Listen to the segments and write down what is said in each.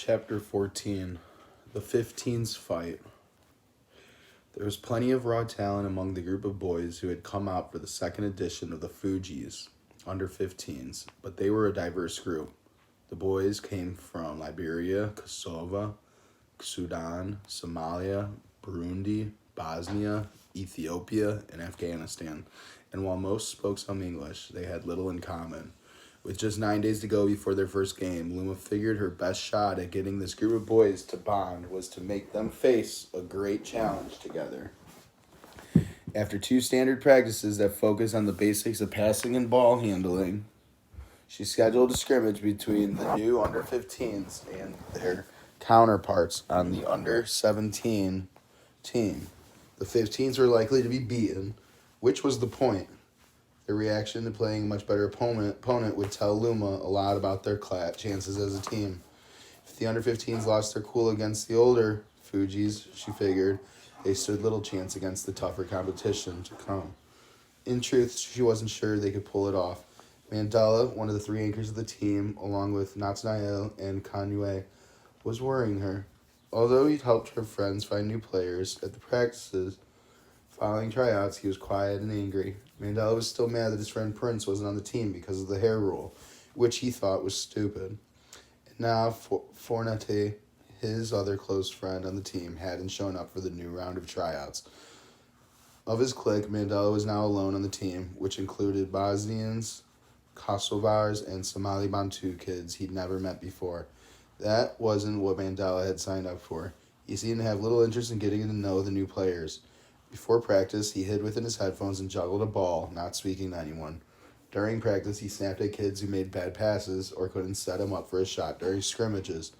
Chapter 14. The 15s Fight. There was plenty of raw talent among the group of boys who had come out for the second edition of the Fugees, under 15s, but they were a diverse group. The boys came from Liberia, Kosovo, Sudan, Somalia, Burundi, Bosnia, Ethiopia, and Afghanistan, and while most spoke some English, they had little in common. With just 9 days to go before their first game, Luma figured her best shot at getting this group of boys to bond was to make them face a great challenge together. After 2 standard practices that focus on the basics of passing and ball handling, she scheduled a scrimmage between the new under 15s and their counterparts on the under 17 team. The 15s were likely to be beaten, which was the point. Their reaction to playing a much better opponent would tell Luma a lot about their chances as a team. If the under 15s lost their cool against the older Fugees, she figured, they stood little chance against the tougher competition to come. In truth, she wasn't sure they could pull it off. Mandela, one of the 3 anchors of the team, along with Nathaniel and Kanye, was worrying her. Although he'd helped her friends find new players at the practices following tryouts, he was quiet and angry. Mandela was still mad that his friend Prince wasn't on the team because of the hair rule, which he thought was stupid. And now Fornette, his other close friend on the team, hadn't shown up for the new round of tryouts. Of his clique, Mandela was now alone on the team, which included Bosnians, Kosovars, and Somali Bantu kids he'd never met before. That wasn't what Mandela had signed up for. He seemed to have little interest in getting to know the new players. Before practice, he hid within his headphones and juggled a ball, not speaking to anyone. During practice, he snapped at kids who made bad passes or couldn't set him up for a shot during scrimmages.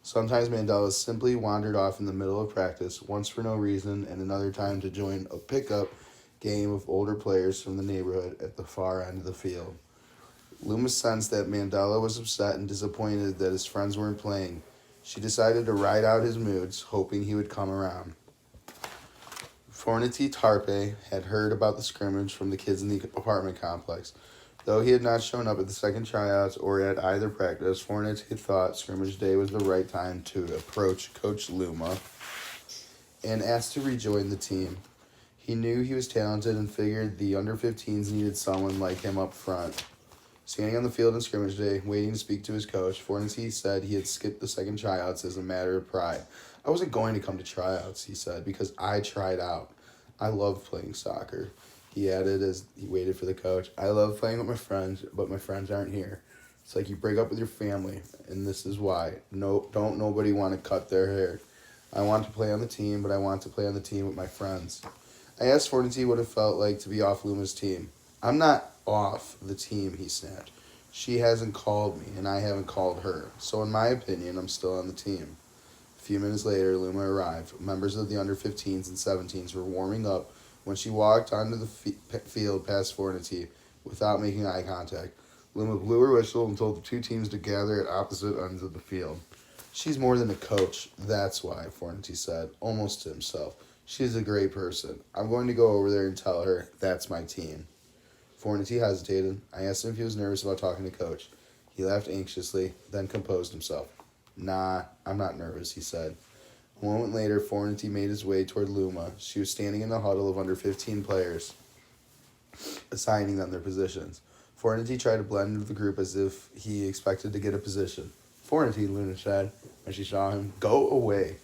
Sometimes Mandela simply wandered off in the middle of practice, once for no reason, and another time to join a pickup game of older players from the neighborhood at the far end of the field. Luma sensed that Mandela was upset and disappointed that his friends weren't playing. She decided to ride out his moods, hoping he would come around. Fornette Tarpe had heard about the scrimmage from the kids in the apartment complex. Though he had not shown up at the second tryouts or at either practice, Fornette had thought scrimmage day was the right time to approach Coach Luma and ask to rejoin the team. He knew he was talented and figured the under 15s needed someone like him up front. Standing on the field on scrimmage day, waiting to speak to his coach, Fornette said he had skipped the second tryouts as a matter of pride. I wasn't going to come to tryouts, he said, because I tried out. I love playing soccer. He added as he waited for the coach, I love playing with my friends, but my friends aren't here. It's like you break up with your family, and this is why. Don't nobody want to cut their hair. I want to play on the team, but I want to play on the team with my friends. I asked Fornette what it felt like to be off Luma's team. I'm not off the team, he snapped. She hasn't called me, and I haven't called her. So in my opinion, I'm still on the team. A few minutes later, Luma arrived. Members of the under 15s and 17s were warming up when she walked onto the field past Fornette without making eye contact. Luma blew her whistle and told the 2 teams to gather at opposite ends of the field. She's more than a coach, that's why, Fornette said, almost to himself. She's a great person. I'm going to go over there and tell her that's my team. Fornette hesitated. I asked him if he was nervous about talking to Coach. He laughed anxiously, then composed himself. Nah, I'm not nervous, he said. A moment later, Fornette made his way toward Luma. She was standing in the huddle of under 15 players, assigning them their positions. Fornette tried to blend into the group as if he expected to get a position. Fornette, Luna said, when she saw him. Go away.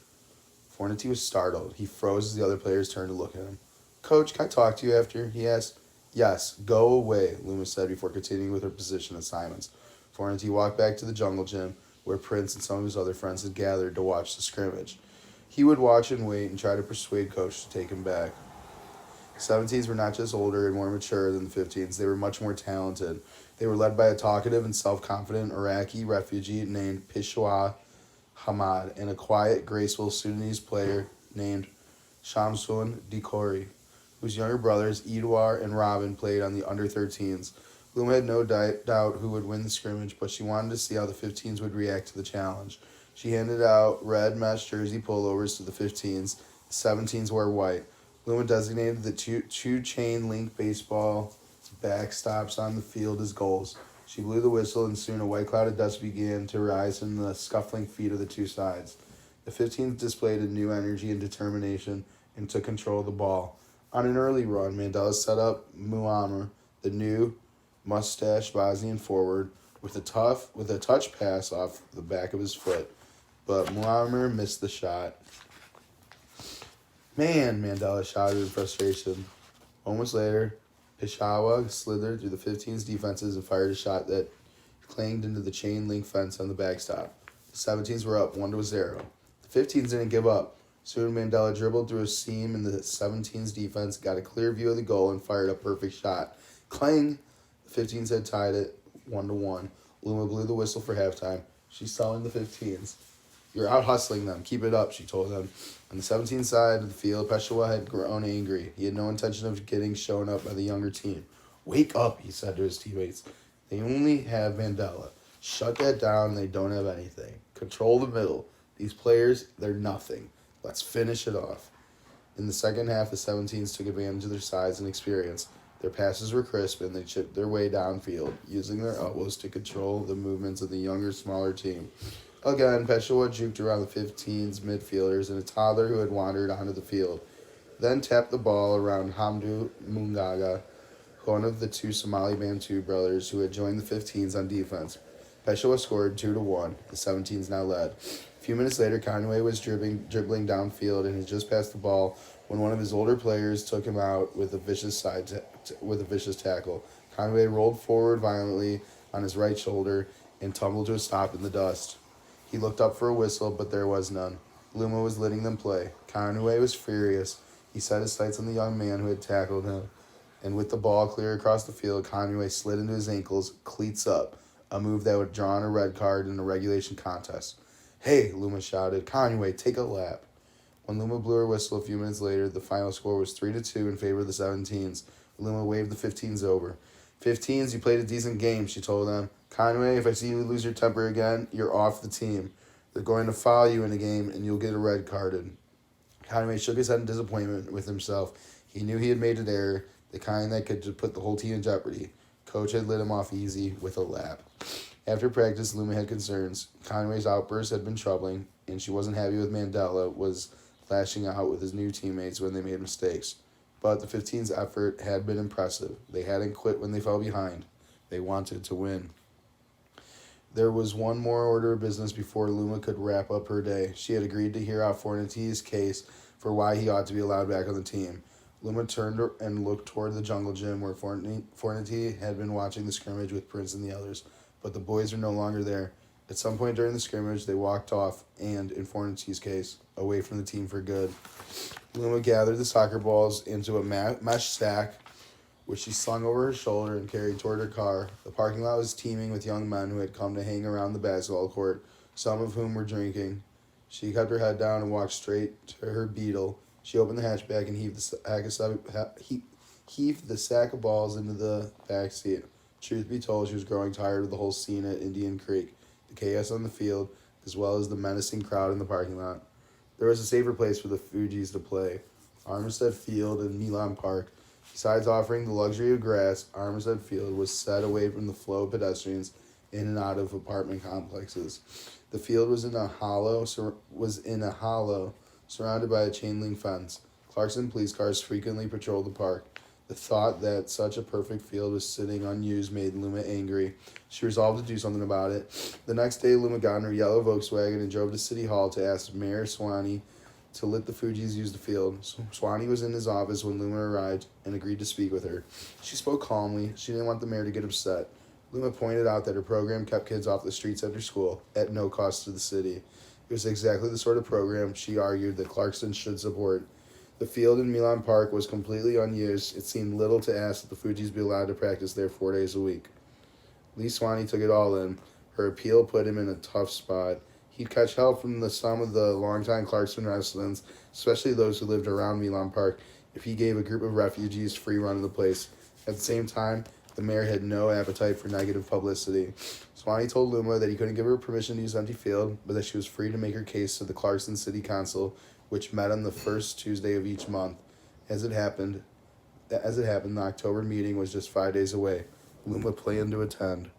Fornette was startled. He froze as the other players turned to look at him. Coach, can I talk to you after? He asked. Yes, go away, Luma said before continuing with her position assignments. Fornette walked back to the jungle gym, where Prince and some of his other friends had gathered to watch the scrimmage. He would watch and wait and try to persuade Coach to take him back. The 17s were not just older and more mature than the 15s, they were much more talented. They were led by a talkative and self-confident Iraqi refugee named Peshwa Hamad and a quiet, graceful Sudanese player named Shamsun Dikori, whose younger brothers Edouard and Robin played on the under 13s. Luma had no doubt who would win the scrimmage, but she wanted to see how the 15s would react to the challenge. She handed out red mesh jersey pullovers to the 15s. The 17s wore white. Luma designated the two chain link baseball backstops on the field as goals. She blew the whistle, and soon a white cloud of dust began to rise from the scuffling feet of the two sides. The 15th displayed a new energy and determination and took control of the ball. On an early run, Mandela set up Muammar, the new mustached Bosnian forward, with a touch pass off the back of his foot, but Muammar missed the shot. Man, Mandela shouted in frustration. Moments later, Ishawa slithered through the 15's defenses and fired a shot that clanged into the chain link fence on the backstop. The 17s were up 1-0. The 15s didn't give up. Soon Mandela dribbled through a seam in the 17's defense, got a clear view of the goal, and fired a perfect shot. Clang! The 15s had tied it 1-1. Luma blew the whistle for halftime. She's telling the 15s, "You're out hustling them. Keep it up," she told them. On the 17th side of the field, Peshawar had grown angry. He had no intention of getting shown up by the younger team. "Wake up," he said to his teammates. "They only have Mandela. Shut that down. They don't have anything. Control the middle. These players, they're nothing. Let's finish it off." In the second half, the 17s took advantage of their size and experience. Their passes were crisp, and they chipped their way downfield, using their elbows to control the movements of the younger, smaller team. Again, Peshawar juked around the 15's midfielders and a toddler who had wandered onto the field, then tapped the ball around Hamdu Mungaga, one of the two Somali Bantu brothers who had joined the 15s on defense. Peshawar scored 2-1. The 17s now led. A few minutes later, Conway was dribbling downfield and had just passed the ball when one of his older players took him out with a vicious tackle. Conway rolled forward violently on his right shoulder and tumbled to a stop in the dust. He looked up for a whistle, but there was none. Luma was letting them play. Conway was furious. He set his sights on the young man who had tackled him, and with the ball clear across the field, Conway slid into his ankles, cleats up, a move that would draw on a red card in a regulation contest. "Hey," Luma shouted, "Conway, take a lap." When Luma blew her whistle a few minutes later, the final score was 3-2 in favor of the 17s. Luma waved the 15s over. "15s, you played a decent game," she told them. "Conway, if I see you lose your temper again, you're off the team. They're going to foul you in a game, and you'll get a red carded." Conway shook his head in disappointment with himself. He knew he had made an error, the kind that could put the whole team in jeopardy. Coach had let him off easy with a lap. After practice, Luma had concerns. Conway's outburst had been troubling, and she wasn't happy with Mandela was lashing out with his new teammates when they made mistakes. But the 15's effort had been impressive. They hadn't quit when they fell behind. They wanted to win. There was one more order of business before Luma could wrap up her day. She had agreed to hear out Forniti's case for why he ought to be allowed back on the team. Luma turned and looked toward the jungle gym where Forniti had been watching the scrimmage with Prince and the others, but the boys were no longer there. At some point during the scrimmage, they walked off and, in Forniti's case, away from the team for good. Luma gathered the soccer balls into a mesh sack, which she slung over her shoulder and carried toward her car. The parking lot was teeming with young men who had come to hang around the basketball court, some of whom were drinking. She kept her head down and walked straight to her Beetle. She opened the hatchback and heaved the sack of balls into the back seat. Truth be told, she was growing tired of the whole scene at Indian Creek, the chaos on the field, as well as the menacing crowd in the parking lot. There was a safer place for the Fugees to play, Armistead Field and Milan Park. Besides offering the luxury of grass, Armistead Field was set away from the flow of pedestrians in and out of apartment complexes. The field was in a hollow surrounded by a chain link fence. Clarkson police cars frequently patrolled the park. The thought that such a perfect field was sitting unused made Luma angry. She resolved to do something about it. The next day, Luma got in her yellow Volkswagen and drove to City Hall to ask Mayor Swanee to let the Fugees use the field. Swanee was in his office when Luma arrived and agreed to speak with her. She spoke calmly. She didn't want the mayor to get upset. Luma pointed out that her program kept kids off the streets after school, at no cost to the city. It was exactly the sort of program, she argued, that Clarkson should support. The field in Milan Park was completely unused. It seemed little to ask that the Fugees be allowed to practice there 4 days a week. Lee Swanee took it all in. Her appeal put him in a tough spot. He'd catch help from some of the longtime Clarkson residents, especially those who lived around Milan Park, if he gave a group of refugees free run of the place. At the same time, the mayor had no appetite for negative publicity. Swanee told Luma that he couldn't give her permission to use empty field, but that she was free to make her case to the Clarkson City Council, which met on the first Tuesday of each month. As it happened, the October meeting was just 5 days away. Luma planned to attend.